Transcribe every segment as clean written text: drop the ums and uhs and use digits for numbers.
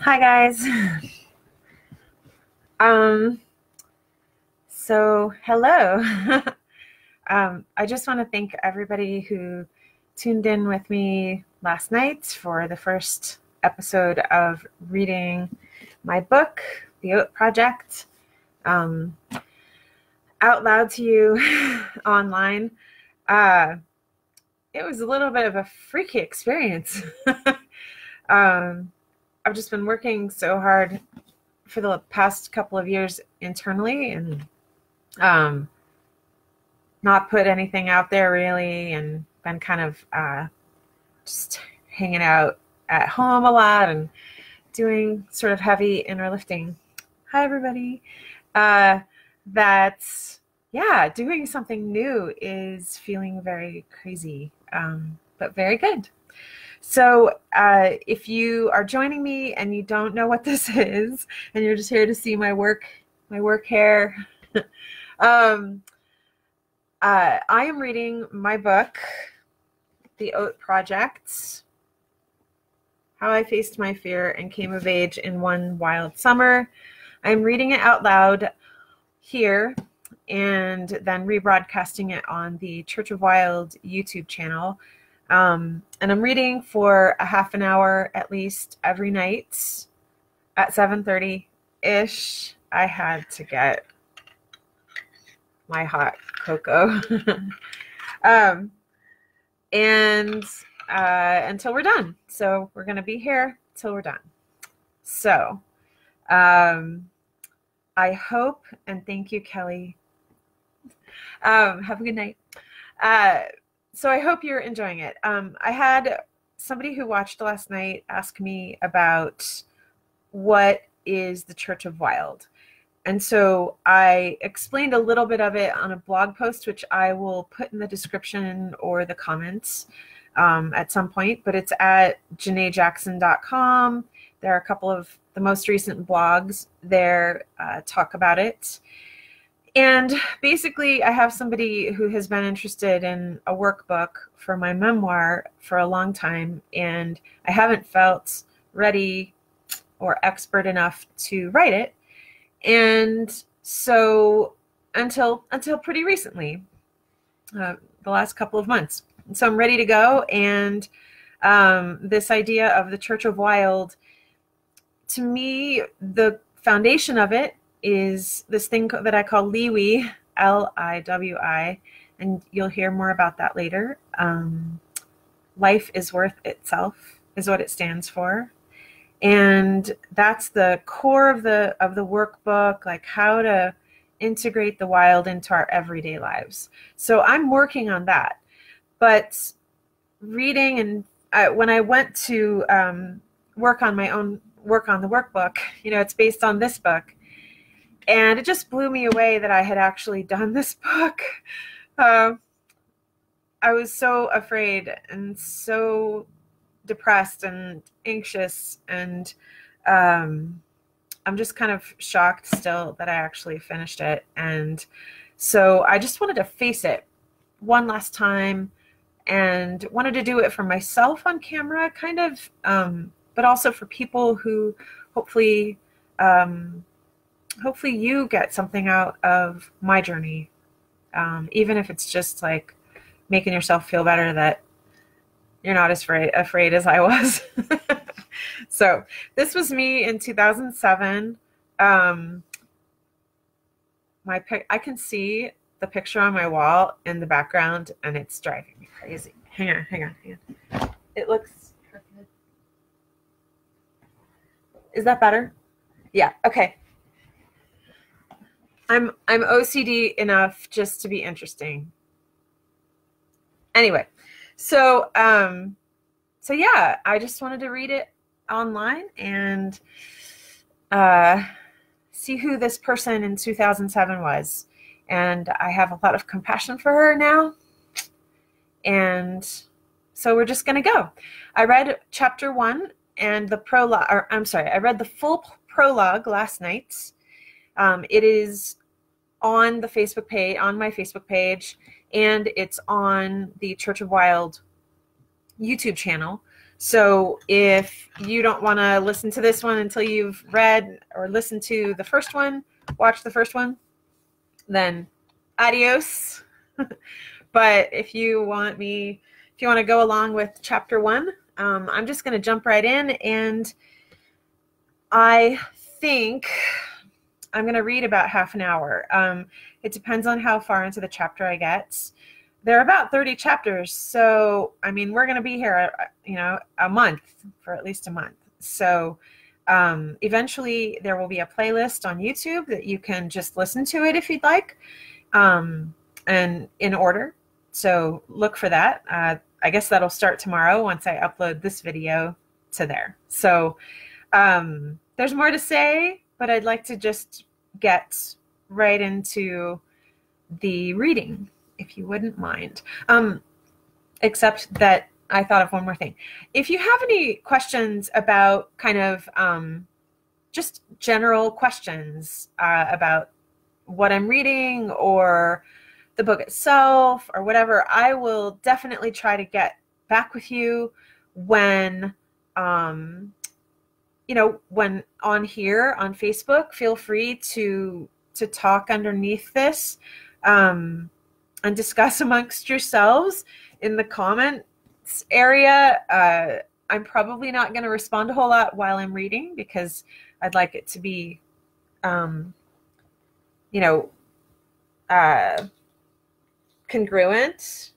Hi guys. Um, hello. I just want to thank everybody who tuned in with me last night for the first episode of reading my book, The Oat Project, um, out loud to you online. It was a little bit of a freaky experience. I've just been working so hard for the past couple of years internally and not put anything out there really, and been kind of just hanging out at home a lot and doing sort of heavy inner lifting. Hi everybody. That's yeah, doing something new is feeling very crazy, but very good. So if you are joining me and you don't know what this is, and you're just here to see my work hair, I am reading my book, The Oat Project, How I Faced My Fear and Came of Age in One Wild Summer. I'm reading it out loud here and then rebroadcasting it on the Church of Wild YouTube channel. And I'm reading for a half an hour at least every night at 7:30-ish. I had to get my hot cocoa. And until we're done. So we're going to be here till we're done. So I hope, and thank you, Kelly. Have a good night. So I hope you're enjoying it. I had somebody who watched last night ask me about what is the Church of Wild. And so I explained a little bit of it on a blog post, which I will put in the description or the comments at some point, but it's at janaejackson.com. There are a couple of the most recent blogs there talk about it. And basically, I have somebody who has been interested in a workbook for my memoir for a long time, and I haven't felt ready or expert enough to write it. And so until pretty recently, the last couple of months. So I'm ready to go. And this idea of the Church of Wild, to me, the foundation of it is this thing that I call Liwi, Liwi, and you'll hear more about that later. Life is worth itself is what it stands for. And that's the core of the workbook, like how to integrate the wild into our everyday lives. So I'm working on that. But reading, and when I went to work on the workbook, it's based on this book. And it just blew me away that I had actually done this book. I was so afraid and so depressed and anxious, and I'm just kind of shocked still that I actually finished it. And so I just wanted to face it one last time and wanted to do it for myself on camera, kind of, but also for people who hopefully you get something out of my journey, even if it's just like making yourself feel better that you're not as afraid as I was. So this was me in 2007. I can see the picture on my wall in the background, and it's driving me crazy. Hang on. It looks crooked. Is that better? Yeah. Okay. I'm OCD enough just to be interesting. Anyway, so yeah, I just wanted to read it online and see who this person in 2007 was. And I have a lot of compassion for her now. And so we're just going to go. I read chapter 1 and the prologue, I read the full prologue last night. It is on the Facebook page, on my Facebook page, and it's on the Church of Wild YouTube channel. So if you don't want to listen to this one until you've read or listened to the first one, watch the first one, then adios. But if you want to go along with chapter 1, I'm just going to jump right in, and I think I'm going to read about half an hour. It depends on how far into the chapter I get. There are about 30 chapters, so I mean, we're going to be here, a month, for at least a month. So eventually there will be a playlist on YouTube that you can just listen to it if you'd like, and in order. So look for that. I guess that'll start tomorrow once I upload this video to there. So there's more to say, but I'd like to just get right into the reading, if you wouldn't mind. Except that I thought of one more thing. If you have any questions about kind of just general questions about what I'm reading or the book itself or whatever, I will definitely try to get back with you when when on here on Facebook. Feel free to talk underneath this and discuss amongst yourselves in the comments area. I'm probably not going to respond a whole lot while I'm reading because I'd like it to be congruent.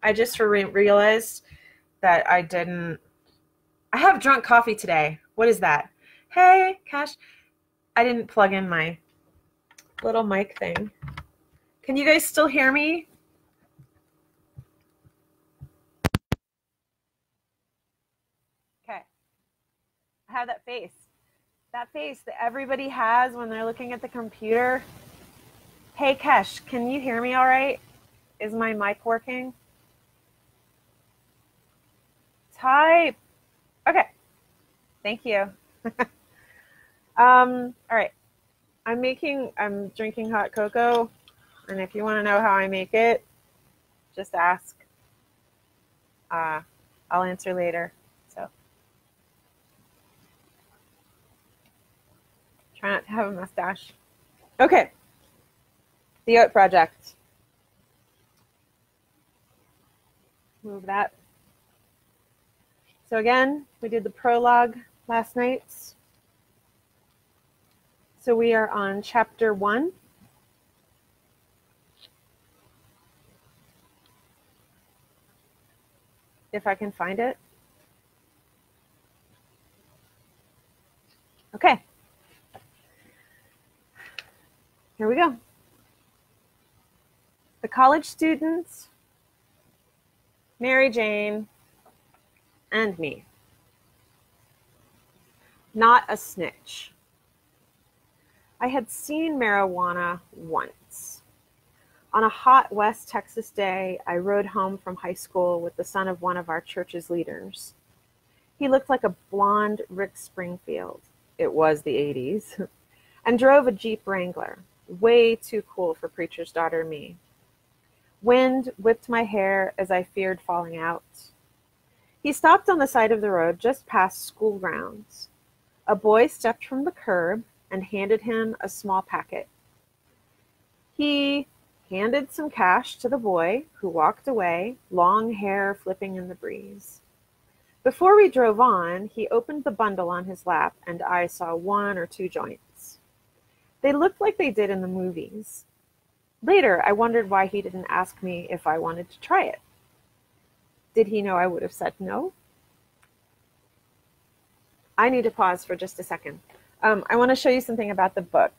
I just realized that I have drunk coffee today. What is that? Hey, Cash. I didn't plug in my little mic thing. Can you guys still hear me? Okay. I have that face. That face that everybody has when they're looking at the computer. Hey, Kesh, can you hear me all right? Is my mic working? Type. Okay. Thank you. All right. I'm drinking hot cocoa, and if you want to know how I make it, just ask. I'll answer later. So try not to have a mustache. Okay. The Oat Project. Move that. So again, we did the prologue last night. So we are on chapter 1. If I can find it. Okay. Here we go. The college students, Mary Jane, and me. Not a snitch. I had seen marijuana once. On a hot West Texas day, I rode home from high school with the son of one of our church's leaders. He looked like a blonde Rick Springfield. It was the 80s. And drove a Jeep Wrangler. Way too cool for preacher's daughter me. Wind whipped my hair as I feared falling out. He stopped on the side of the road just past school grounds. A boy stepped from the curb and handed him a small packet. He handed some cash to the boy, who walked away, long hair flipping in the breeze. Before we drove on, he opened the bundle on his lap, and I saw 1 or 2 joints. They looked like they did in the movies. Later, I wondered why he didn't ask me if I wanted to try it. Did he know I would have said no? I need to pause for just a second. I want to show you something about the book.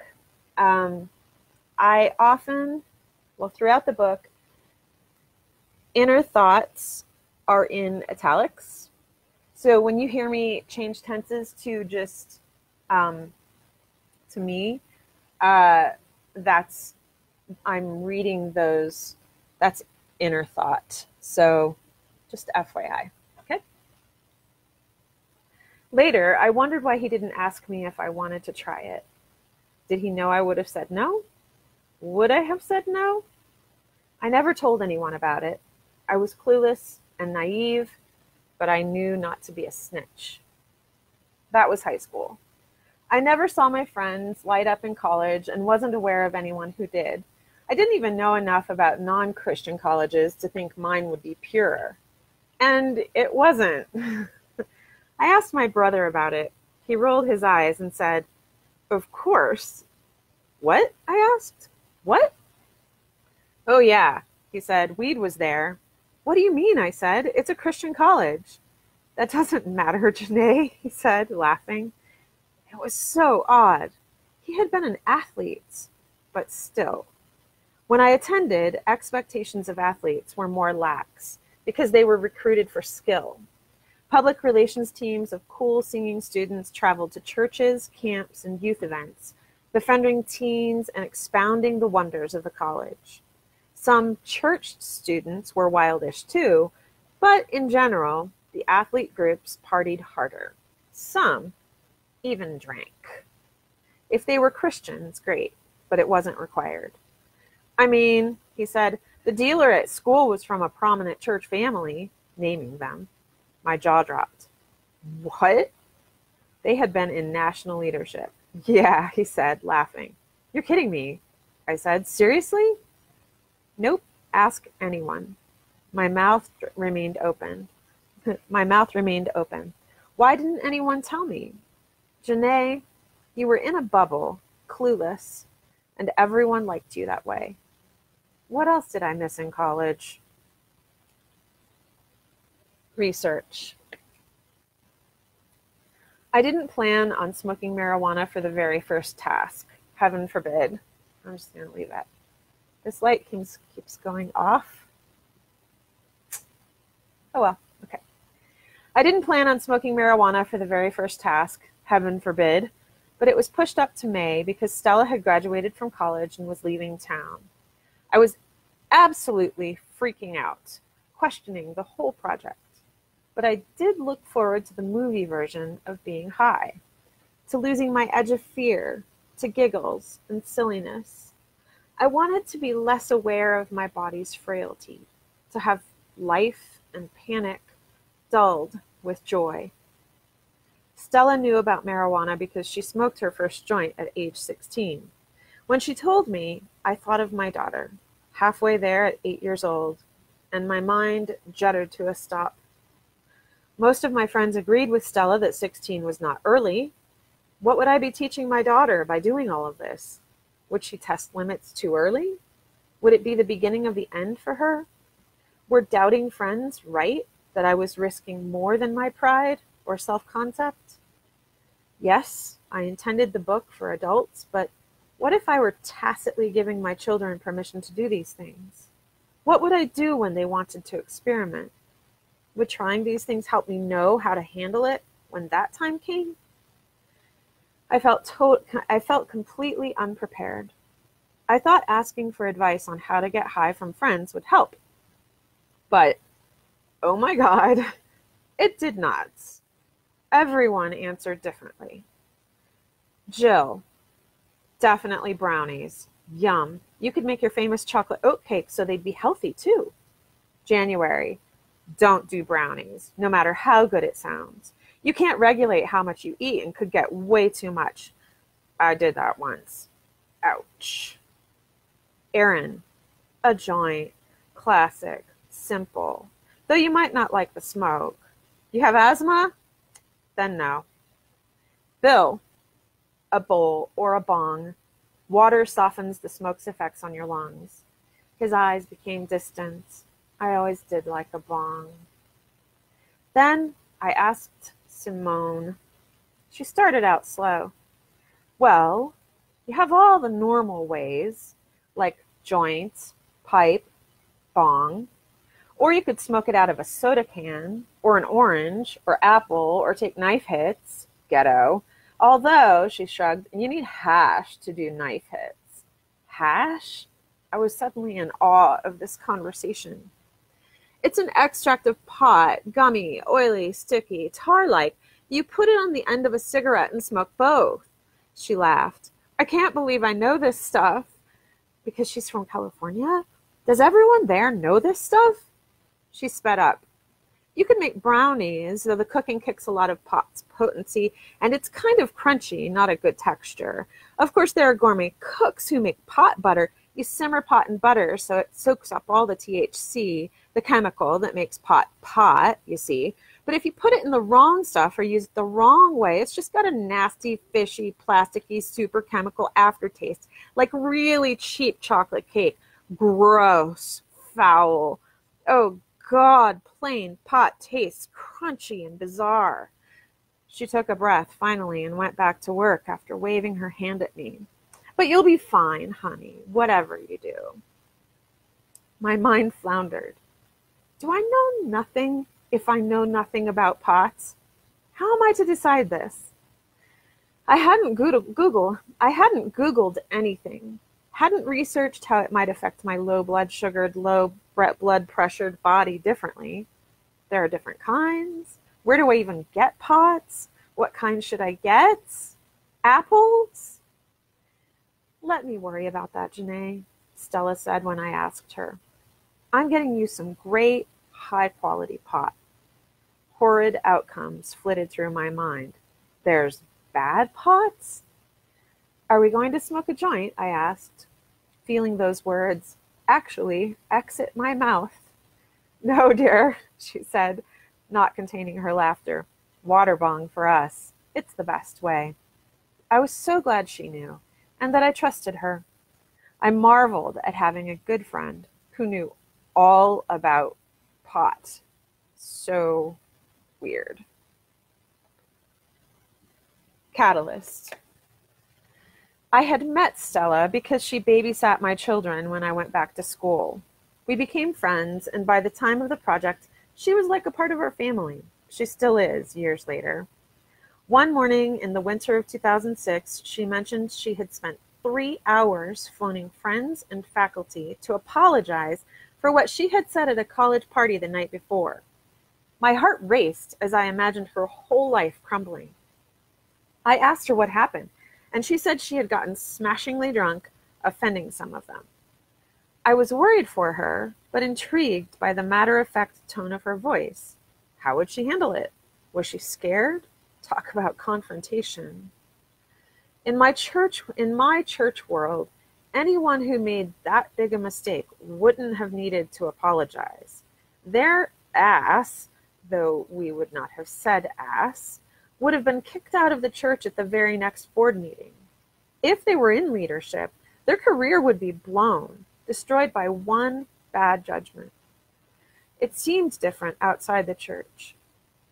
I often, throughout the book, inner thoughts are in italics. So when you hear me change tenses to just to me, that's, I'm reading those, that's inner thought. So just FYI, okay? Later, I wondered why he didn't ask me if I wanted to try it. Did he know I would have said no? Would I have said no? I never told anyone about it. I was clueless and naive, but I knew not to be a snitch. That was high school. I never saw my friends light up in college and wasn't aware of anyone who did. I didn't even know enough about non-Christian colleges to think mine would be purer. And it wasn't. I asked my brother about it. He rolled his eyes and said, "Of course." "What?" I asked. "What?" "Oh, yeah," he said. "Weed was there." "What do you mean?" I said. "It's a Christian college." "That doesn't matter, Janae," he said, laughing. It was so odd. He had been an athlete, but still. When I attended, expectations of athletes were more lax because they were recruited for skill. Public relations teams of cool singing students traveled to churches, camps, and youth events, befriending teens and expounding the wonders of the college. Some church students were wildish too, but in general, the athlete groups partied harder. Some even drank. If they were Christians, great, but it wasn't required. "I mean," he said, "the dealer at school was from a prominent church family," naming them. My jaw dropped. "What?" "They had been in national leadership." "Yeah," he said, laughing. "You're kidding me." I said, "Seriously?" "Nope, ask anyone." My mouth remained open. Why didn't anyone tell me? Janae, you were in a bubble, clueless, and everyone liked you that way. What else did I miss in college? Research. I didn't plan on smoking marijuana for the very first task. Heaven forbid. I'm just going to leave it. This light keeps going off. Oh well, okay. I didn't plan on smoking marijuana for the very first task. Heaven forbid, but it was pushed up to May because Stella had graduated from college and was leaving town. I was absolutely freaking out, questioning the whole project, but I did look forward to the movie version of being high, to losing my edge of fear, to giggles and silliness. I wanted to be less aware of my body's frailty, to have life and panic dulled with joy. Stella knew about marijuana because she smoked her first joint at age 16. When she told me, I thought of my daughter, halfway there at 8 years old, and my mind juddered to a stop. Most of my friends agreed with Stella that 16 was not early. What would I be teaching my daughter by doing all of this? Would she test limits too early? Would it be the beginning of the end for her? Were doubting friends right that I was risking more than my pride or self-concept? Yes, I intended the book for adults, but what if I were tacitly giving my children permission to do these things? What would I do when they wanted to experiment? Would trying these things help me know how to handle it when that time came? I felt completely unprepared. I thought asking for advice on how to get high from friends would help. But, oh my God, it did not. Everyone answered differently. Jill, definitely brownies. Yum. You could make your famous chocolate oat cakes so they'd be healthy too. January, don't do brownies, no matter how good it sounds. You can't regulate how much you eat and could get way too much. I did that once. Ouch. Aaron, a joint. Classic. Simple. Though you might not like the smoke. You have asthma? Then no. Bill, a bowl or a bong. Water softens the smoke's effects on your lungs. His eyes became distant. I always did like a bong. Then I asked Simone. She started out slow. Well, you have all the normal ways, like joints, pipe, bong, or you could smoke it out of a soda can, or an orange, or apple, or take knife hits, ghetto. Although, she shrugged, you need hash to do knife hits. Hash? I was suddenly in awe of this conversation. It's an extract of pot, gummy, oily, sticky, tar-like. You put it on the end of a cigarette and smoke both. She laughed. I can't believe I know this stuff. Because she's from California? Does everyone there know this stuff? She sped up. You can make brownies, though the cooking kicks a lot of pot's potency, and it's kind of crunchy, not a good texture. Of course, there are gourmet cooks who make pot butter. You simmer pot in butter so it soaks up all the THC, the chemical that makes pot, you see. But if you put it in the wrong stuff or use it the wrong way, it's just got a nasty, fishy, plasticky, super chemical aftertaste, like really cheap chocolate cake. Gross, foul. Oh, God, plain pot tastes crunchy and bizarre. She took a breath finally and went back to work after waving her hand at me. But you'll be fine, honey, whatever you do. My mind floundered. Do I know nothing if I know nothing about pots? How am I to decide this? I hadn't Googled anything. Hadn't researched how it might affect my low blood sugared, low blood pressured body differently. There are different kinds. Where do I even get pots? What kind should I get? Apples? Let me worry about that, Janae, Stella said when I asked her. I'm getting you some great, high-quality pot. Horrid outcomes flitted through my mind. There's bad pots? Are we going to smoke a joint? I asked, feeling those words actually exit my mouth. No, dear, she said, not containing her laughter. Water bong for us. It's the best way. I was so glad she knew, and that I trusted her. I marveled at having a good friend who knew all about pot. So weird. Catalyst. I had met Stella because she babysat my children when I went back to school. We became friends, and by the time of the project, she was like a part of our family. She still is, years later. One morning in the winter of 2006, she mentioned she had spent 3 hours phoning friends and faculty to apologize for what she had said at a college party the night before. My heart raced as I imagined her whole life crumbling. I asked her what happened, and she said she had gotten smashingly drunk, offending some of them. I was worried for her, but intrigued by the matter-of-fact tone of her voice. How would she handle it? Was she scared? Talk about confrontation. In my church world, anyone who made that big a mistake wouldn't have needed to apologize. Their ass, though we would not have said ass, would have been kicked out of the church at the very next board meeting. If they were in leadership, their career would be blown, destroyed by one bad judgment. It seemed different outside the church.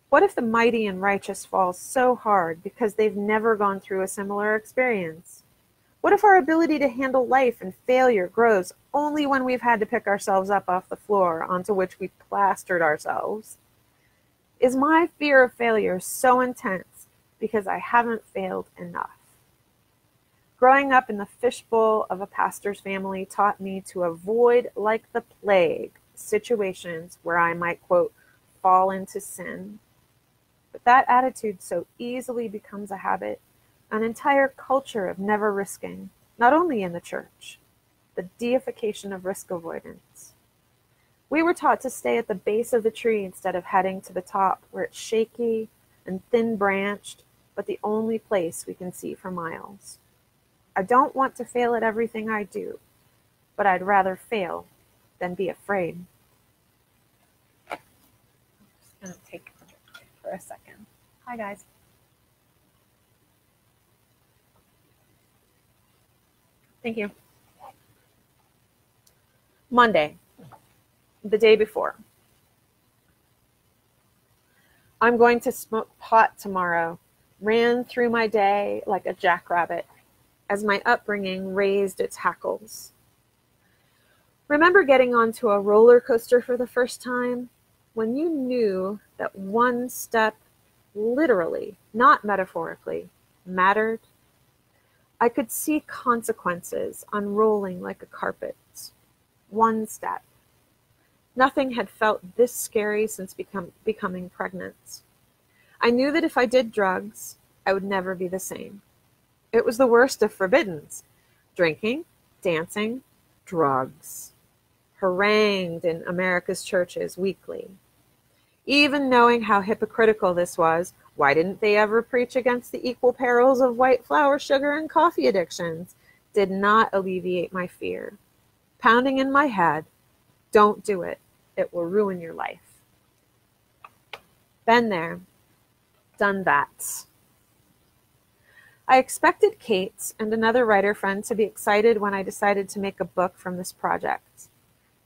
What if the mighty and righteous fall so hard because they've never gone through a similar experience? What if our ability to handle life and failure grows only when we've had to pick ourselves up off the floor onto which we plastered ourselves? Is my fear of failure so intense because I haven't failed enough? Growing up in the fishbowl of a pastor's family taught me to avoid, like the plague, situations where I might, quote, fall into sin. But that attitude so easily becomes a habit, an entire culture of never risking, not only in the church, the deification of risk avoidance. We were taught to stay at the base of the tree instead of heading to the top, where it's shaky and thin-branched, but the only place we can see for miles. I don't want to fail at everything I do, but I'd rather fail than be afraid. I'm just going to take for a second. Hi, guys. Thank you. Monday, the day before. I'm going to smoke pot tomorrow. Ran through my day like a jackrabbit as my upbringing raised its hackles. Remember getting onto a roller coaster for the first time? When you knew that one step, literally, not metaphorically, mattered? I could see consequences unrolling like a carpet. One step. Nothing had felt this scary since becoming pregnant. I knew that if I did drugs, I would never be the same. It was the worst of forbiddens. Drinking, dancing, drugs. Harangued in America's churches weekly. Even knowing how hypocritical this was, why didn't they ever preach against the equal perils of white flour, sugar, and coffee addictions? Did not alleviate my fear. Pounding in my head, don't do it. It will ruin your life. Been there, done that. I expected Kate and another writer friend to be excited when I decided to make a book from this project.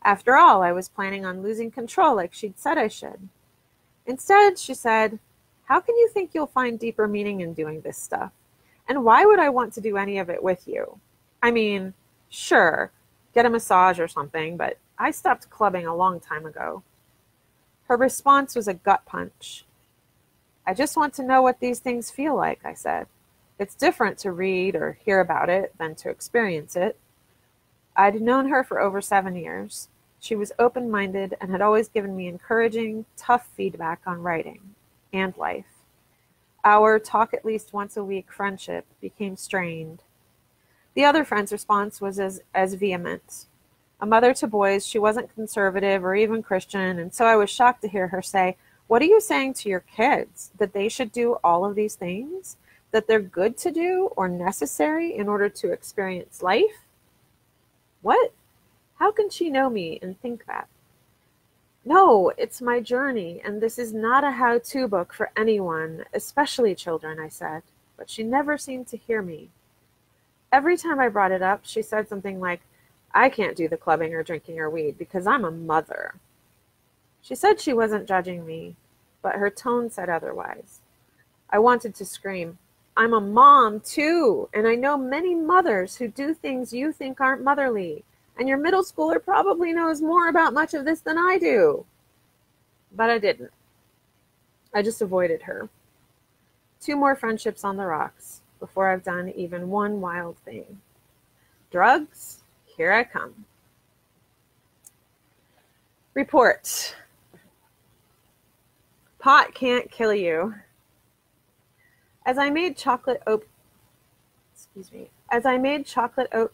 After all, I was planning on losing control like she'd said I should. Instead, she said, "How can you think you'll find deeper meaning in doing this stuff? And why would I want to do any of it with you? I mean, sure, get a massage or something, but I stopped clubbing a long time ago." Her response was a gut punch. "I just want to know what these things feel like," I said. "It's different to read or hear about it than to experience it." I'd known her for over 7 years. She was open-minded and had always given me encouraging, tough feedback on writing and life. Our talk at least once a week friendship became strained. The other friend's response was as vehement. A mother to boys, she wasn't conservative or even Christian, and so I was shocked to hear her say, "What are you saying to your kids? That they should do all of these things? That they're good to do or necessary in order to experience life?" What? How can she know me and think that? "No, it's my journey, and this is not a how-to book for anyone, especially children," I said, but she never seemed to hear me. Every time I brought it up, she said something like, "I can't do the clubbing or drinking or weed because I'm a mother." She said she wasn't judging me, but her tone said otherwise. I wanted to scream, "I'm a mom too, and I know many mothers who do things you think aren't motherly, and your middle schooler probably knows more about much of this than I do." But I didn't. I just avoided her. 2 more friendships on the rocks before I've done even one wild thing. Drugs, here I come. Report. Pot can't kill you. As I made chocolate oat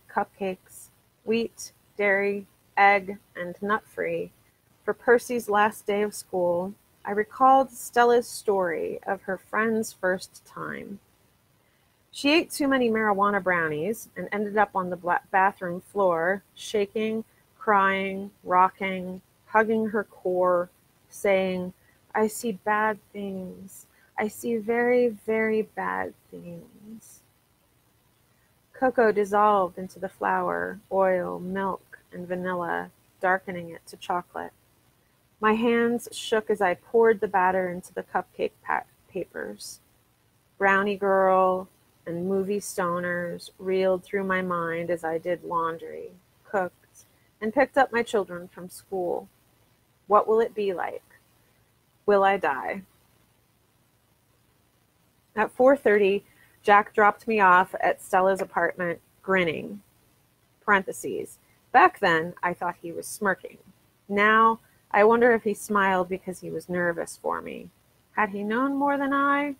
cupcakes, wheat, dairy, egg, and nut-free, for Percy's last day of school, I recalled Stella's story of her friend's first time. She ate too many marijuana brownies and ended up on the bathroom floor, shaking, crying, rocking, hugging her core, saying, "I see bad things. I see very, very bad things." Cocoa dissolved into the flour, oil, milk, and vanilla, darkening it to chocolate. My hands shook as I poured the batter into the cupcake papers. Brownie Girl and movie stoners reeled through my mind as I did laundry, cooked, and picked up my children from school. What will it be like? Will I die? At 4:30, Jack dropped me off at Stella's apartment, grinning. Parentheses. Back then, I thought he was smirking. Now, I wonder if he smiled because he was nervous for me. Had he known more than I?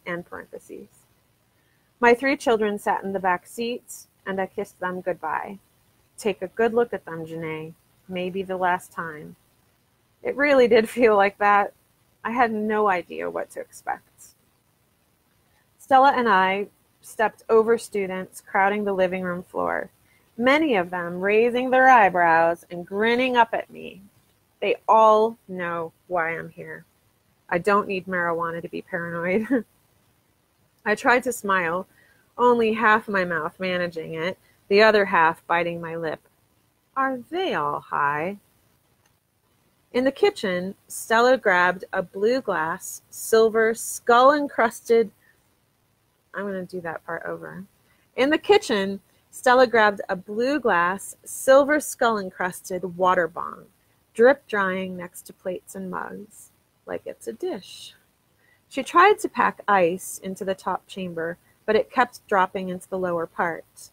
End parentheses. My 3 children sat in the back seats, and I kissed them goodbye. Take a good look at them, Janae. Maybe the last time. It really did feel like that. I had no idea what to expect. Stella and I stepped over students crowding the living room floor, many of them raising their eyebrows and grinning up at me. They all know why I'm here. I don't need marijuana to be paranoid. I tried to smile, only half my mouth managing it, the other half biting my lip. Are they all high? In the kitchen, Stella grabbed a blue glass, silver, skull-encrusted... I'm going to do that part over. In the kitchen, Stella grabbed a blue glass, silver skull-encrusted water bong, drip-drying next to plates and mugs, like it's a dish. She tried to pack ice into the top chamber, but it kept dropping into the lower part.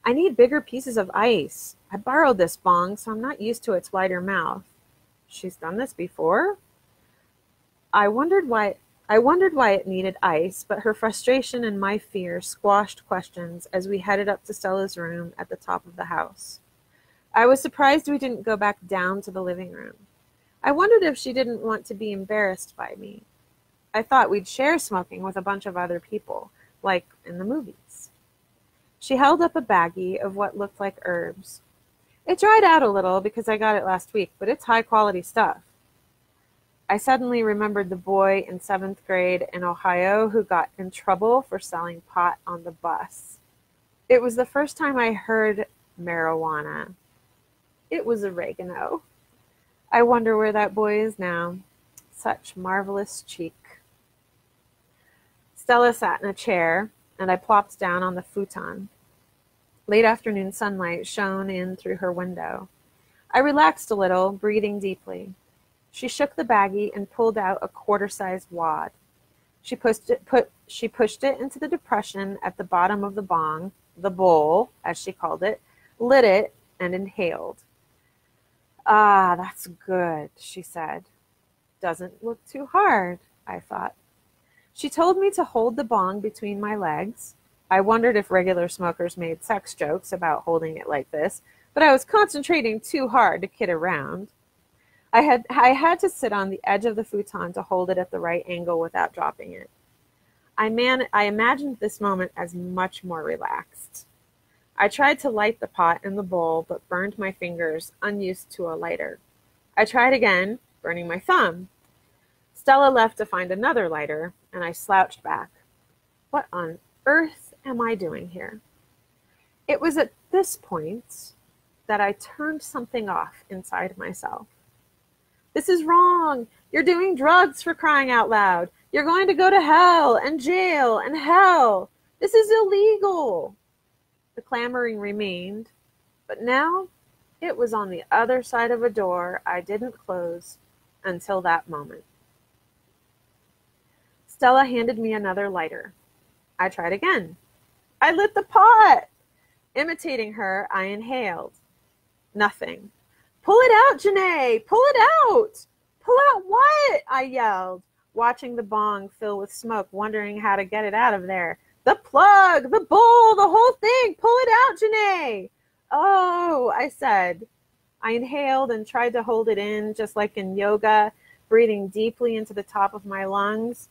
I need bigger pieces of ice. I borrowed this bong, so I'm not used to its wider mouth. She's done this before? I wondered why it needed ice, but her frustration and my fear squashed questions as we headed up to Stella's room at the top of the house. I was surprised we didn't go back down to the living room. I wondered if she didn't want to be embarrassed by me. I thought we'd share smoking with a bunch of other people, like in the movies. She held up a baggie of what looked like herbs. It dried out a little because I got it last week, but it's high-quality stuff. I suddenly remembered the boy in 7th grade in Ohio who got in trouble for selling pot on the bus. It was the first time I heard marijuana. It was oregano. I wonder where that boy is now. Such marvelous cheek. Stella sat in a chair, and I plopped down on the futon. Late afternoon sunlight shone in through her window. I relaxed a little, breathing deeply. She shook the baggie and pulled out a quarter-sized wad. She pushed it into the depression at the bottom of the bong, the bowl, as she called it, lit it, and inhaled. Ah, that's good, she said. Doesn't look too hard, I thought. She told me to hold the bong between my legs. I wondered if regular smokers made sex jokes about holding it like this, but I was concentrating too hard to kid around. I had to sit on the edge of the futon to hold it at the right angle without dropping it. I imagined this moment as much more relaxed. I tried to light the pot in the bowl, but burned my fingers, unused to a lighter. I tried again, burning my thumb. Stella left to find another lighter, and I slouched back. What on earth am I doing here? It was at this point that I turned something off inside myself. This is wrong. You're doing drugs, for crying out loud. You're going to go to hell and jail and hell. This is illegal. The clamoring remained, but now it was on the other side of a door I didn't close until that moment. Stella handed me another lighter. I tried again. I lit the pot. Imitating her, I inhaled. Nothing. Pull it out, Janae! Pull it out! Pull out what? I yelled, watching the bong fill with smoke, wondering how to get it out of there. The plug! The bowl! The whole thing! Pull it out, Janae! Oh, I said. I inhaled and tried to hold it in, just like in yoga, breathing deeply into the top of my lungs,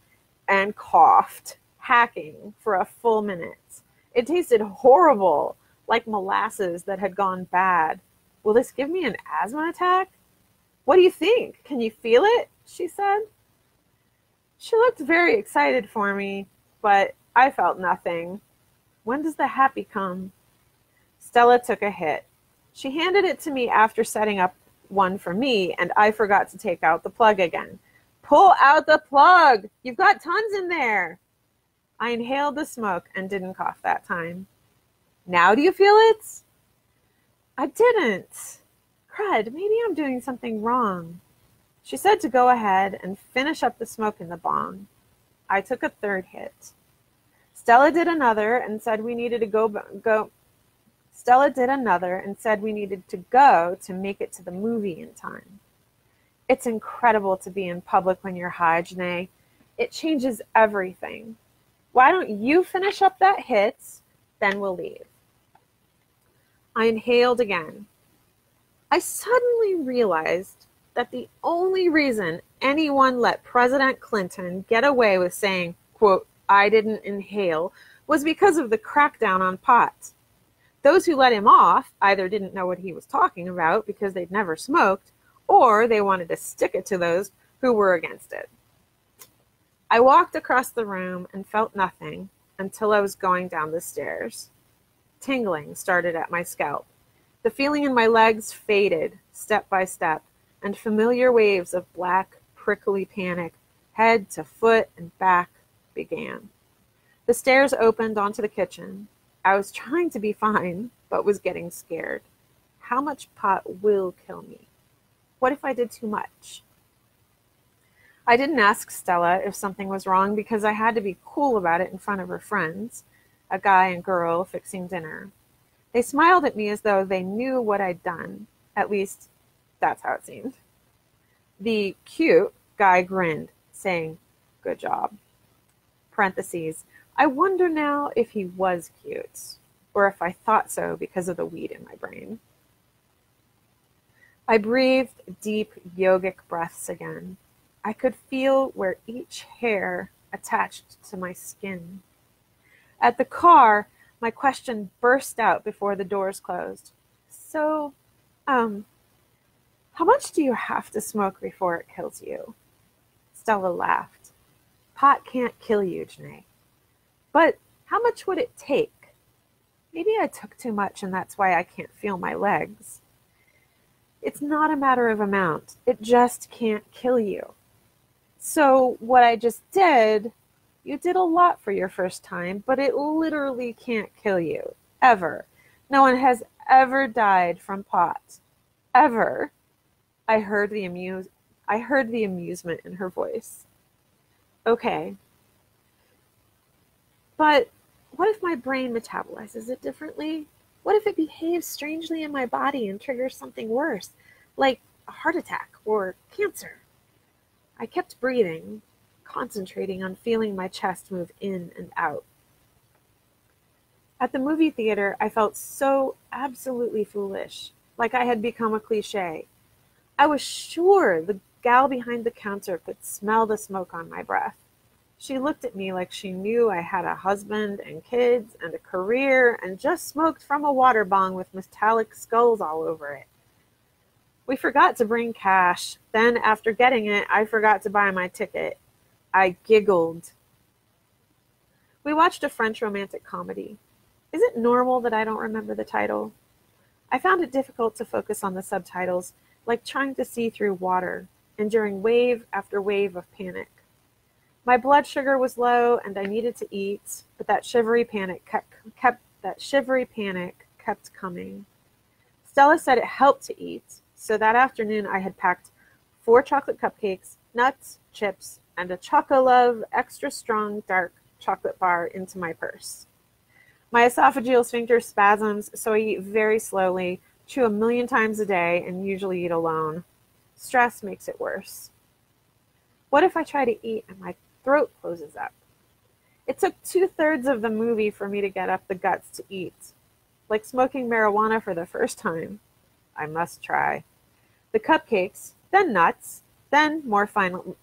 and coughed, hacking for a full minute. It tasted horrible, like molasses that had gone bad. Will this give me an asthma attack? What do you think? Can you feel it? She said. She looked very excited for me, but I felt nothing. When does the happy come? Stella took a hit. She handed it to me after setting up one for me, and I forgot to take out the plug again. Pull out the plug! You've got tons in there! I inhaled the smoke and didn't cough that time. Now do you feel it? I didn't. Crud, maybe I'm doing something wrong. She said to go ahead and finish up the smoke in the bong. I took a third hit. Stella did another and said we needed to go. Stella did another and said we needed to go to make it to the movie in time. It's incredible to be in public when you're high, Janae. It changes everything. Why don't you finish up that hit, then we'll leave. I inhaled again. I suddenly realized that the only reason anyone let President Clinton get away with saying, quote, I didn't inhale, was because of the crackdown on pot. Those who let him off either didn't know what he was talking about because they'd never smoked, or they wanted to stick it to those who were against it. I walked across the room and felt nothing until I was going down the stairs. Tingling started at my scalp. The feeling in my legs faded step by step, and familiar waves of black, prickly panic, head to foot and back, began. The stairs opened onto the kitchen. I was trying to be fine, but was getting scared. How much pot will kill me? What if I did too much? I didn't ask Stella if something was wrong because I had to be cool about it in front of her friends, a guy and girl fixing dinner. They smiled at me as though they knew what I'd done. At least, that's how it seemed. The cute guy grinned, saying, good job. Parentheses, I wonder now if he was cute, or if I thought so because of the weed in my brain. I breathed deep yogic breaths again. I could feel where each hair attached to my skin. At the car, my question burst out before the doors closed. So, um, how much do you have to smoke before it kills you? Stella laughed. Pot can't kill you, Janae. But how much would it take? Maybe I took too much and that's why I can't feel my legs. It's not a matter of amount. It just can't kill you. So what I just did, you did a lot for your first time, but it literally can't kill you. Ever. No one has ever died from pot. Ever. I heard the amusement in her voice. Okay. But what if my brain metabolizes it differently? What if it behaves strangely in my body and triggers something worse, like a heart attack or cancer? I kept breathing, concentrating on feeling my chest move in and out. At the movie theater, I felt so absolutely foolish, like I had become a cliche. I was sure the gal behind the counter could smell the smoke on my breath. She looked at me like she knew I had a husband and kids and a career and just smoked from a water bong with metallic skulls all over it. We forgot to bring cash. Then, after getting it, I forgot to buy my ticket. I giggled. We watched a French romantic comedy. Is it normal that I don't remember the title? I found it difficult to focus on the subtitles, like trying to see through water, enduring wave after wave of panic. My blood sugar was low and I needed to eat, but that shivery panic kept coming. Stella said it helped to eat, so that afternoon I had packed 4 chocolate cupcakes, nuts, chips, and a Chocolove extra strong dark chocolate bar into my purse. My esophageal sphincter spasms, so I eat very slowly, chew 1,000,000 times a day, and usually eat alone. Stress makes it worse. What if I try to eat and my throat closes up? It took 2/3 of the movie for me to get up the guts to eat. Like smoking marijuana for the first time. I must try. The cupcakes, then nuts, then more finally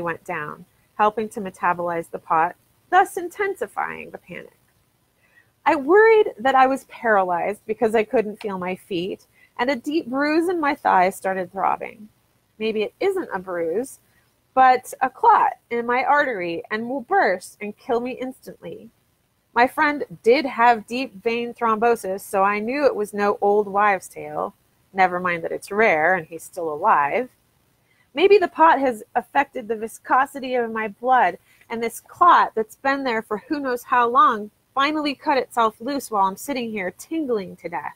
went down, helping to metabolize the pot, thus intensifying the panic. I worried that I was paralyzed because I couldn't feel my feet, and a deep bruise in my thigh started throbbing. Maybe it isn't a bruise, but a clot in my artery and will burst and kill me instantly. My friend did have deep vein thrombosis, so I knew it was no old wives' tale. Never mind that it's rare and he's still alive. Maybe the pot has affected the viscosity of my blood, and this clot that's been there for who knows how long finally cut itself loose while I'm sitting here tingling to death.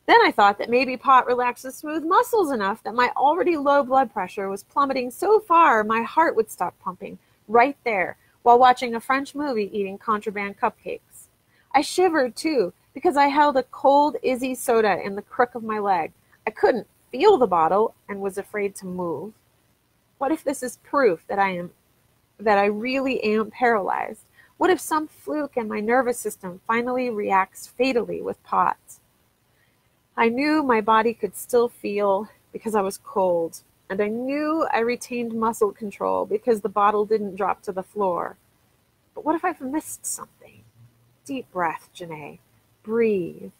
Then I thought that maybe pot relaxes smooth muscles enough that my already low blood pressure was plummeting so far my heart would stop pumping right there while watching a French movie eating contraband cupcakes. I shivered too because I held a cold Izzy soda in the crook of my leg. I couldn't feel the bottle and was afraid to move. What if this is proof that I really am paralyzed? What if some fluke and my nervous system finally reacts fatally with pot? I knew my body could still feel because I was cold, and I knew I retained muscle control because the bottle didn't drop to the floor. But what if I've missed something? Deep breath, Janae. Breathe.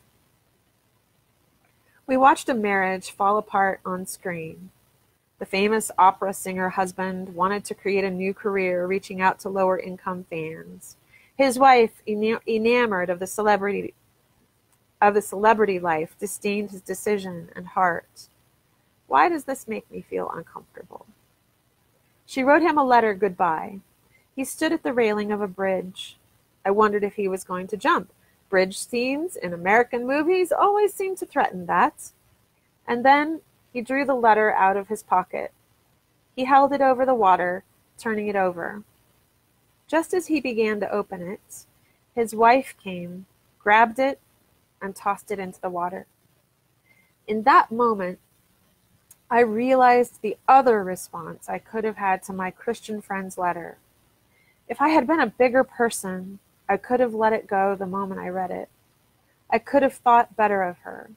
We watched a marriage fall apart on screen. The famous opera singer husband wanted to create a new career, reaching out to lower income fans. His wife, enamored of the celebrity life, disdained his decision and heart. Why does this make me feel uncomfortable? She wrote him a letter goodbye. He stood at the railing of a bridge. I wondered if he was going to jump. Bridge scenes in American movies always seem to threaten that. And then he drew the letter out of his pocket. He held it over the water, turning it over. Just as he began to open it, his wife came, grabbed it, and tossed it into the water. In that moment, I realized the other response I could have had to my Christian friend's letter. If I had been a bigger person, I could have let it go the moment I read it. I could have thought better of her,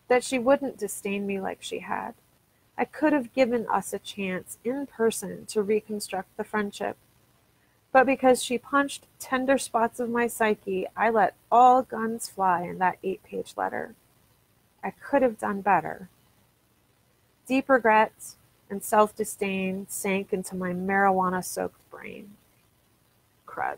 that she wouldn't disdain me like she had. I could have given us a chance in person to reconstruct the friendship. But because she punched tender spots of my psyche, I let all guns fly in that 8-page letter. I could have done better. Deep regret and self-disdain sank into my marijuana-soaked brain. Crud.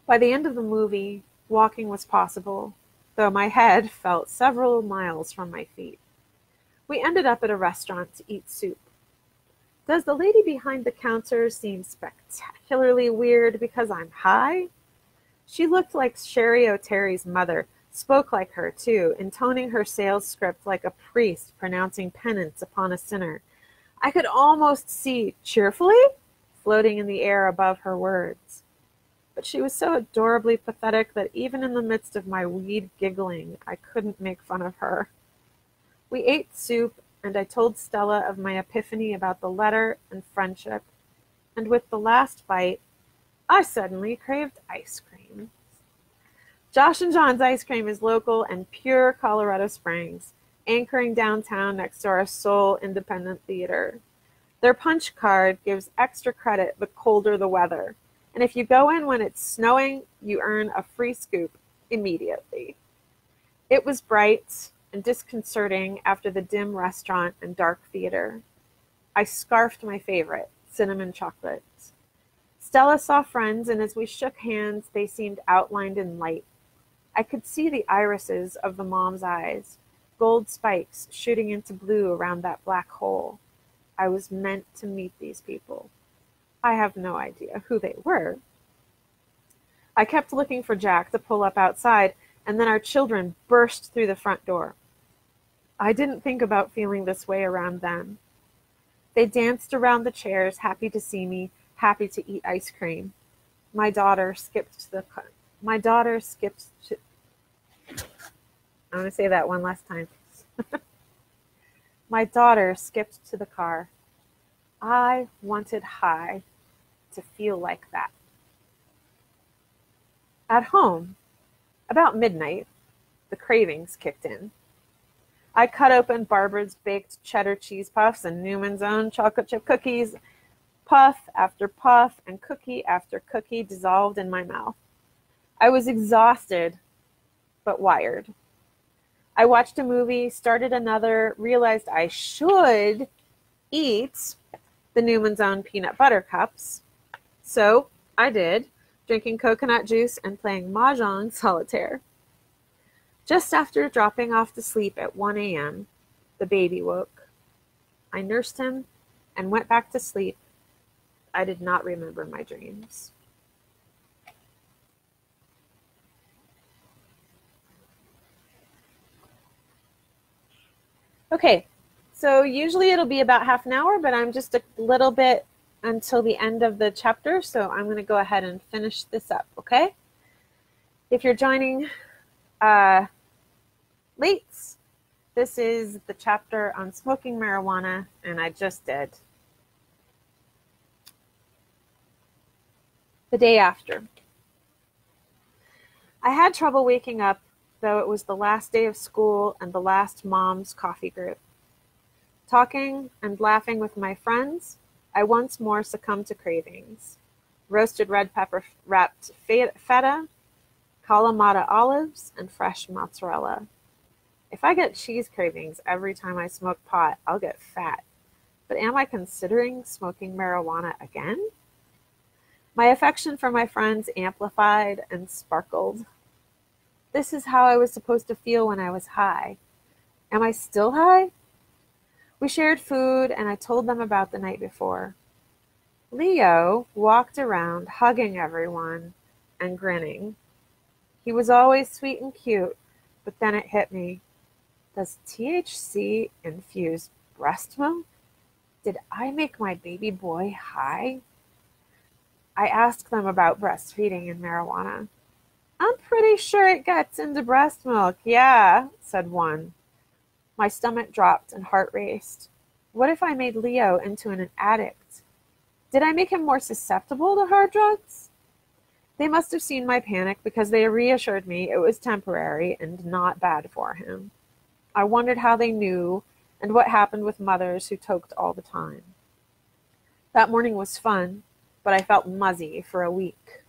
By the end of the movie, walking was possible, though my head felt several miles from my feet. We ended up at a restaurant to eat soup. Does the lady behind the counter seem spectacularly weird because I'm high? She looked like Sherry O'Terry's mother, spoke like her too, intoning her sales script like a priest pronouncing penance upon a sinner. I could almost see cheerfully floating in the air above her words. But she was so adorably pathetic that even in the midst of my weed giggling, I couldn't make fun of her. We ate soup, and I told Stella of my epiphany about the letter and friendship, and with the last bite, I suddenly craved ice cream. Josh and John's ice cream is local and pure Colorado Springs, anchoring downtown next to our Seoul Independent Theater. Their punch card gives extra credit the colder the weather, and if you go in when it's snowing, you earn a free scoop immediately. It was bright and disconcerting after the dim restaurant and dark theater. I scarfed my favorite, cinnamon chocolate. Stella saw friends, and as we shook hands, they seemed outlined in light. I could see the irises of the mom's eyes, gold spikes shooting into blue around that black hole. I was meant to meet these people. I have no idea who they were. I kept looking for Jack to pull up outside, and then our children burst through the front door. I didn't think about feeling this way around them. They danced around the chairs, happy to see me, happy to eat ice cream. My daughter skipped to I'm going to say that one last time. My daughter skipped to the car. I wanted high to feel like that. At home, about midnight, the cravings kicked in. I cut open Barbara's baked cheddar cheese puffs and Newman's own chocolate chip cookies. Puff after puff and cookie after cookie dissolved in my mouth. I was exhausted, but wired. I watched a movie, started another, realized I should eat the Newman's Own peanut butter cups. So I did, drinking coconut juice and playing Mahjong solitaire. Just after dropping off to sleep at 1 a.m., the baby woke. I nursed him and went back to sleep. I did not remember my dreams. Okay, so usually it'll be about half an hour, but I'm just a little bit until the end of the chapter, so I'm going to go ahead and finish this up, okay? If you're joining late, this is the chapter on smoking marijuana, and I just did. The day after. I had trouble waking up, though it was the last day of school and the last mom's coffee group. Talking and laughing with my friends, I once more succumbed to cravings. Roasted red pepper wrapped feta, Kalamata olives, and fresh mozzarella. If I get cheese cravings every time I smoke pot, I'll get fat. But am I considering smoking marijuana again? My affection for my friends amplified and sparkled. This is how I was supposed to feel when I was high. Am I still high? We shared food, and I told them about the night before. Leo walked around hugging everyone and grinning. He was always sweet and cute, but then it hit me. Does THC infuse breast milk? Did I make my baby boy high? I asked them about breastfeeding and marijuana. I'm pretty sure it gets into breast milk, yeah, said one. My stomach dropped and heart raced. What if I made Leo into an addict? Did I make him more susceptible to hard drugs? They must have seen my panic because they reassured me it was temporary and not bad for him. I wondered how they knew and what happened with mothers who toked all the time. That morning was fun, but I felt muzzy for a week.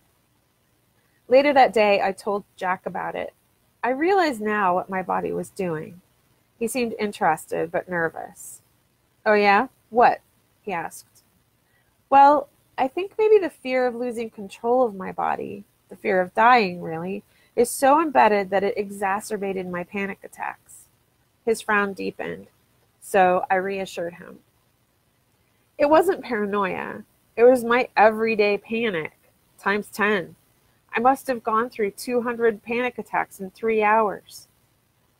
Later that day, I told Jack about it. I realized now what my body was doing. He seemed interested, but nervous. "Oh yeah? What?" he asked. "Well, I think maybe the fear of losing control of my body, the fear of dying, really, is so embedded that it exacerbated my panic attacks." His frown deepened, so I reassured him. It wasn't paranoia. It was my everyday panic, times 10. I must have gone through 200 panic attacks in 3 hours.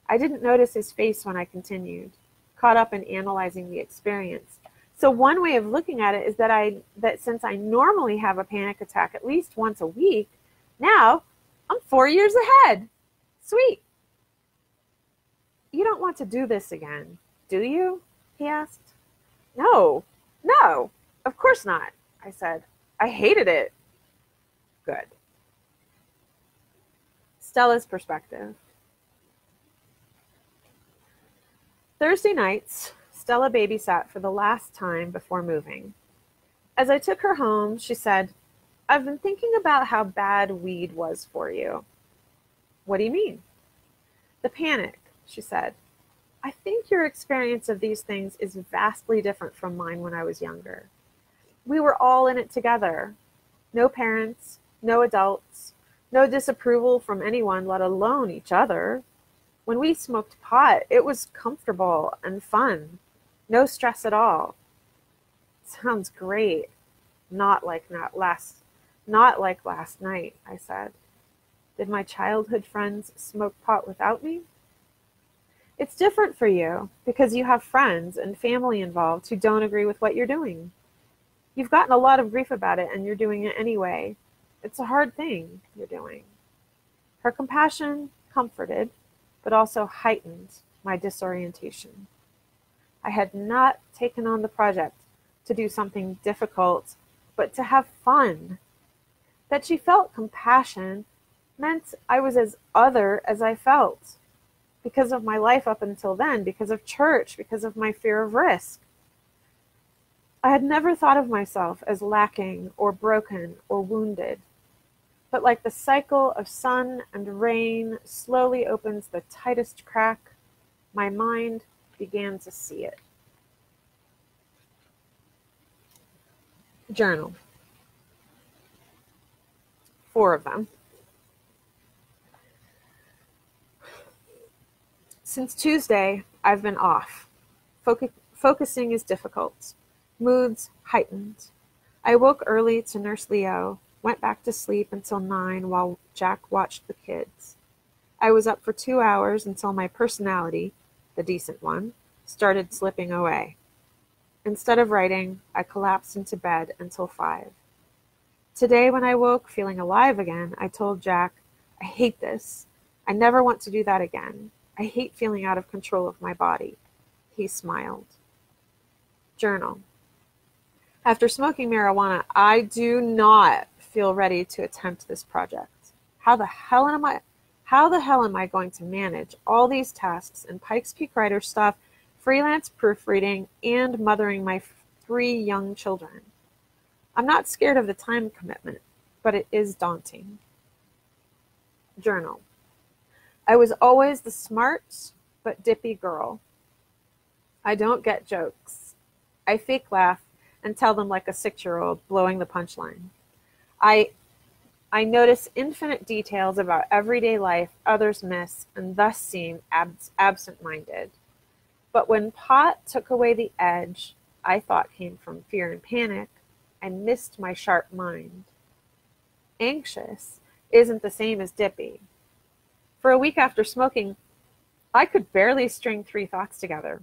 I didn't notice his face when I continued, caught up in analyzing the experience. So one way of looking at it is that since I normally have a panic attack at least once a week, now I'm 4 years ahead. Sweet. "You don't want to do this again, do you?" he asked. No, of course not," I said. "I hated it." Good. Stella's perspective. Thursday nights, Stella babysat for the last time before moving. As I took her home, she said, "I've been thinking about how bad weed was for you." "What do you mean?" "The panic," she said. "I think your experience of these things is vastly different from mine when I was younger. We were all in it together. No parents, no adults, no disapproval from anyone, let alone each other. When we smoked pot, it was comfortable and fun. No stress at all." "Sounds great. Not like last night," I said. "Did my childhood friends smoke pot without me?" "It's different for you because you have friends and family involved who don't agree with what you're doing. You've gotten a lot of grief about it and you're doing it anyway. It's a hard thing you're doing." Her compassion comforted, but also heightened my disorientation. I had not taken on the project to do something difficult, but to have fun. That she felt compassion meant I was as other as I felt, because of my life up until then, because of church, because of my fear of risk. I had never thought of myself as lacking or broken or wounded, but like the cycle of sun and rain slowly opens the tightest crack, my mind began to see it. Journal. 4 of them. Since Tuesday, I've been off. Focusing is difficult. Moods heightened. I woke early to nurse Leo, went back to sleep until 9 while Jack watched the kids. I was up for 2 hours until my personality, the decent one, started slipping away. Instead of writing, I collapsed into bed until 5. Today, when I woke feeling alive again, I told Jack, "I hate this. I never want to do that again. I hate feeling out of control of my body." He smiled. Journal. After smoking marijuana, I do not feel ready to attempt this project. How the hell am I going to manage all these tasks and Pikes Peak writer stuff, freelance proofreading, and mothering my 3 young children? I'm not scared of the time commitment, but it is daunting. Journal. I was always the smart but dippy girl. I don't get jokes. I fake laugh and tell them like a 6-year-old blowing the punchline. I notice infinite details about everyday life others miss and thus seem absent-minded. But when pot took away the edge I thought came from fear and panic, I missed my sharp mind. Anxious isn't the same as dippy. For a week after smoking, I could barely string 3 thoughts together.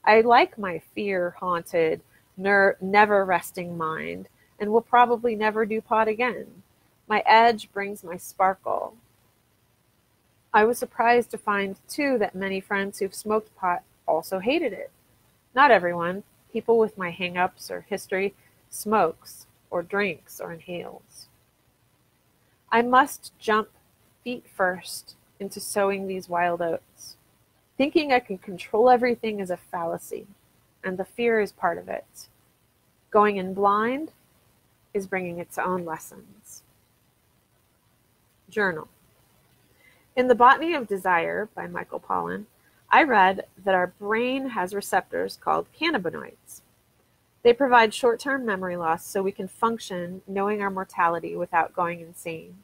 I like my fear-haunted, never-resting mind, and will probably never do pot again. My edge brings my sparkle. I was surprised to find, too, that many friends who've smoked pot also hated it. Not everyone. People with my hang-ups or history smokes, or drinks, or inhales. I must jump feet first into sowing these wild oats. Thinking I can control everything is a fallacy, and the fear is part of it. Going in blind is bringing its own lessons. Journal. In The Botany of Desire by Michael Pollan, I read that our brain has receptors called cannabinoids. They provide short-term memory loss so we can function knowing our mortality without going insane.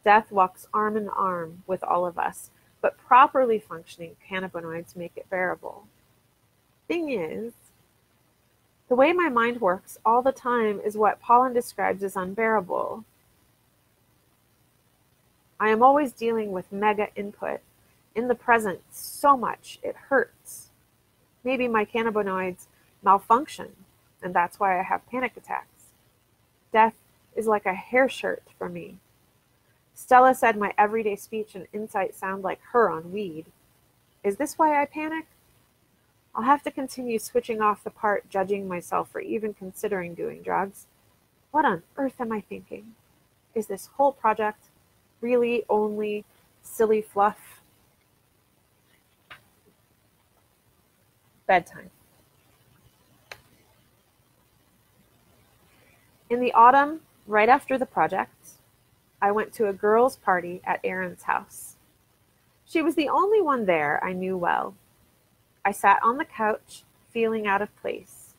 Death walks arm in arm with all of us, but properly functioning cannabinoids make it bearable. Thing is, the way my mind works all the time is what Pollan describes as unbearable. I am always dealing with mega input. In the present, so much, it hurts. Maybe my cannabinoids malfunction, and that's why I have panic attacks. Death is like a hair shirt for me. Stella said my everyday speech and insight sound like her on weed. Is this why I panic? I'll have to continue switching off the part judging myself for even considering doing drugs. What on earth am I thinking? Is this whole project really only silly fluff? Bedtime. In the autumn, right after the project, I went to a girls' party at Erin's house. She was the only one there I knew well. I sat on the couch, feeling out of place.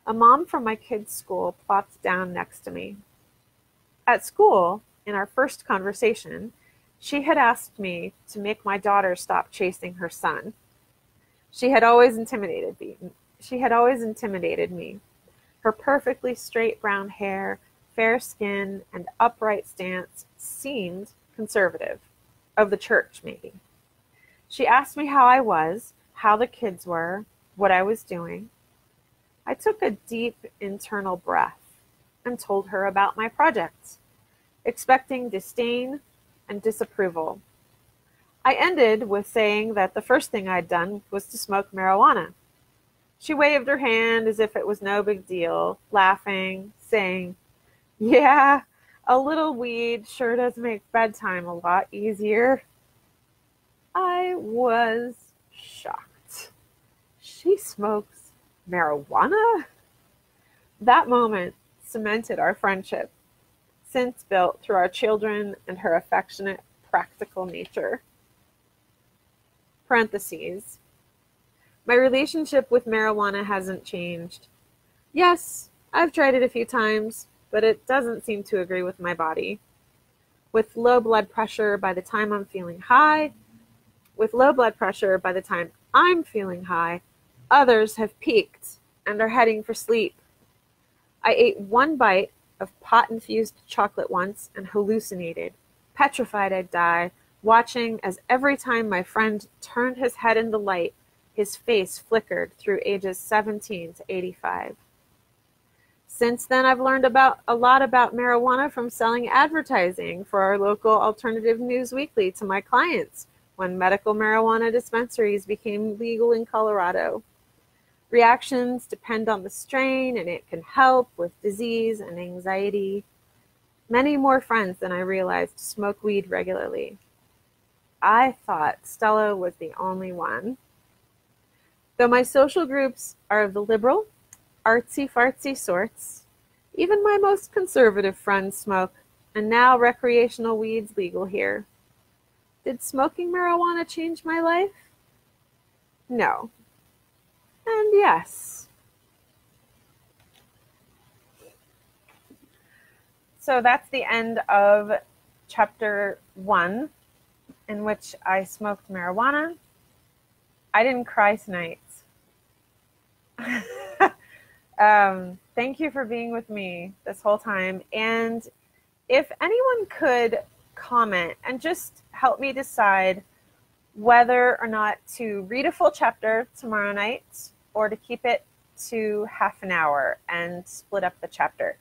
A mom from my kids' school plopped down next to me. At school, in our first conversation, she had asked me to make my daughter stop chasing her son. She had always intimidated me. Her perfectly straight brown hair, fair skin, and upright stance seemed conservative. Of the church, maybe. She asked me how I was, how the kids were, what I was doing. I took a deep internal breath and told her about my project, expecting disdain and disapproval. I ended with saying that the first thing I'd done was to smoke marijuana. She waved her hand as if it was no big deal, laughing, saying, "Yeah, a little weed sure does make bedtime a lot easier." I was shocked. She smokes marijuana? That moment cemented our friendship, since built through our children and her affectionate, practical nature. Parentheses. My relationship with marijuana hasn't changed. Yes, I've tried it a few times, but it doesn't seem to agree with my body. With low blood pressure by the time I'm feeling high, others have peaked and are heading for sleep. I ate one bite of pot-infused chocolate once and hallucinated, petrified I'd die, watching as every time my friend turned his head in the light, his face flickered through ages 17 to 85. Since then, I've learned a lot about marijuana from selling advertising for our local alternative news weekly to my clients when medical marijuana dispensaries became legal in Colorado. Reactions depend on the strain, and it can help with disease and anxiety. Many more friends than I realized smoke weed regularly. I thought Stella was the only one. Though my social groups are of the liberal, artsy-fartsy sorts, even my most conservative friends smoke, and now recreational weed's legal here. Did smoking marijuana change my life? No. And yes. So that's the end of chapter 1, in which I smoked marijuana. I didn't cry tonight. Thank you for being with me this whole time. And if anyone could comment and just help me decide whether or not to read a full chapter tomorrow night or to keep it to half an hour and split up the chapter.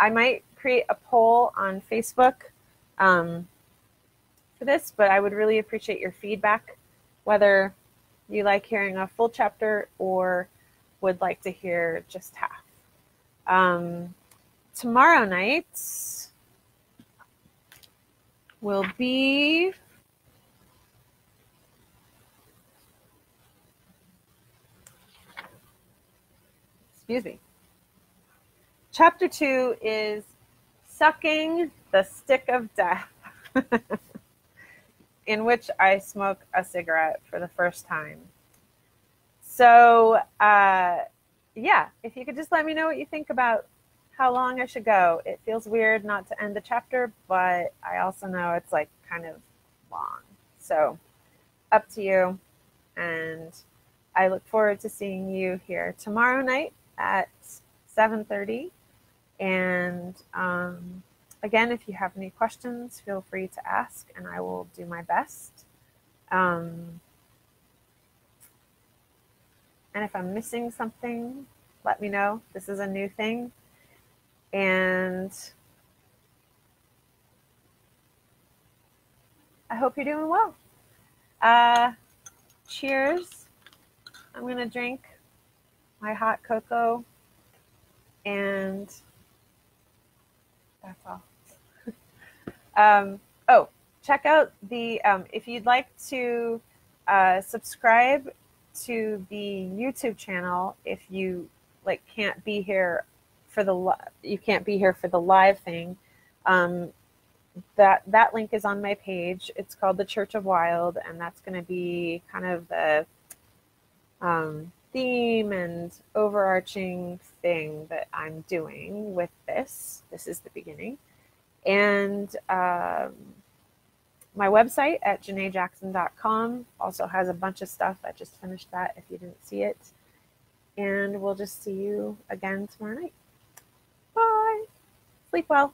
I might create a poll on Facebook for this, but I would really appreciate your feedback, whether you like hearing a full chapter or would like to hear just half. Tomorrow night will be excuse me. Chapter 2 is Sucking the Stick of Death, in which I smoke a cigarette for the first time. So, yeah, if you could just let me know what you think about how long I should go. It feels weird not to end the chapter, but I also know it's like kind of long. So, up to you. And I look forward to seeing you here tomorrow night at 7:30. And again, if you have any questions, feel free to ask, and I will do my best. And if I'm missing something, let me know. This is a new thing. And I hope you're doing well. Cheers. I'm going to drink my hot cocoa, and that's all. Oh, check out the, if you'd like to subscribe to the YouTube channel, if you like can't be here for the live thing, that link is on my page. It's called the Church of Wild, and that's going to be kind of the theme and overarching thing that I'm doing with this. This is the beginning. And my website at janaejackson.com also has a bunch of stuff. I just finished that if you didn't see it. And we'll just see you again tomorrow night. Bye. Sleep well.